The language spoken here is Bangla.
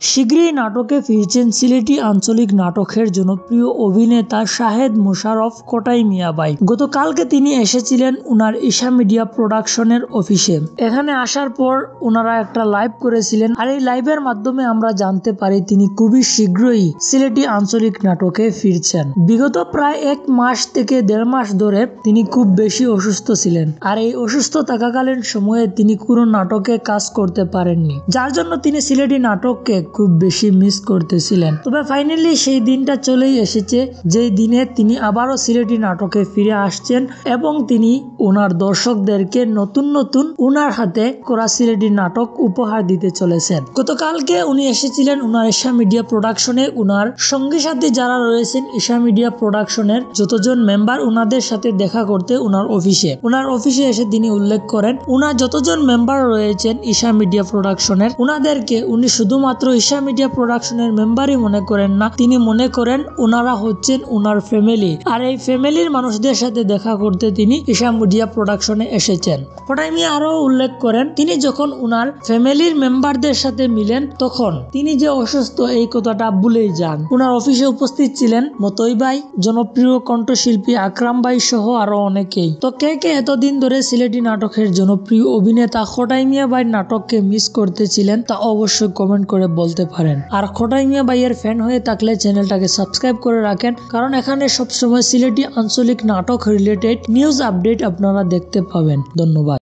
শীঘ্রই নাটকে ফিরছেন সিলেটি আঞ্চলিক নাটকের জনপ্রিয় অভিনেতা শাহেদ মোশাররফ কোটাই মিয়া ভাই। গতকালকে তিনি এসেছিলেন উনার ঈশা মিডিয়া প্রোডাকশনের অফিসে। এখানে আসার পর ওনারা একটা লাইভ করেছিলেন, আর এই লাইভের মাধ্যমে আমরা জানতে পারি তিনি খুবই শীঘ্রই সিলেটি আঞ্চলিক নাটকে ফিরছেন। বিগত প্রায় 1 মাস থেকে 1.5 মাস ধরে তিনি খুব বেশি অসুস্থ ছিলেন, আর এই অসুস্থ থাকাকালীন সময়ে তিনি কোনো নাটকে কাজ করতে পারেননি, যার জন্য তিনি সিলেটি নাটককে খুব বেশি মিস করতেছিলেন। তবে ফাইনালি সেই দিনটা চলেই এসেছে, যেই দিনে তিনি আবারও সিলেটি নাটকে ফিরে আসছেন এবং তিনি ওনার দর্শকদেরকে নতুন নতুন ওনার হাতে করা সিলেটি নাটক উপহার দিতে চলেছেন। গতকালকে উনি এসেছিলেন ওনার ঈশা মিডিয়া প্রোডাকশনে। ওনার সঙ্গী সাথী যারা রয়েছেন ঈশা মিডিয়া প্রোডাকশনের যতজন মেম্বার, ওনাদের সাথে দেখা করতে ওনার অফিসে এসে তিনি উল্লেখ করেন ওনার যতজন মেম্বার রয়েছেন ঈশা মিডিয়া প্রোডাকশনের, ওনাদেরকে উনি শুধুমাত্র ঈশা মিডিয়া প্রোডাকশনের মেম্বারই মনে করেন না, তিনি মনে করেন ওনারা হচ্ছেন ওনার ফ্যামিলি। আর এই ফ্যামিলির মানুষদের সাথে দেখা করতে তিনি ঈশা মিডিয়া প্রোডাকশনে এসেছেন। কোটাই মিয়া আরো উল্লেখ করেন তিনি যখন ওনার ফ্যামিলির মেম্বারদের সাথে মিলেন তখন তিনি যে অসুস্থ এই কথাটা ভুলেই যান। ওনার অফিসে উপস্থিত ছিলেন মতই ভাই, জনপ্রিয় কণ্ঠশিল্পী আকরাম ভাই সহ আরো অনেকেই। তো কে কে এতদিন ধরে সিলেটি নাটকের জনপ্রিয় অভিনেতা কোটাই মিয়া ভাই নাটককে মিস করতেছিলেন তা অবশ্যই কমেন্ট করে বলতে পারেন। আর কোটাই মিয়া ভাইয়ের ফ্যান হয়ে থাকলে চ্যানেলটাকে সাবস্ক্রাইব করে রাখেন, কারণ এখানে সবসময় সিলেটি আঞ্চলিক নাটক রিলেটেড নিউজ আপডেট আপনারা দেখতে পাবেন। ধন্যবাদ।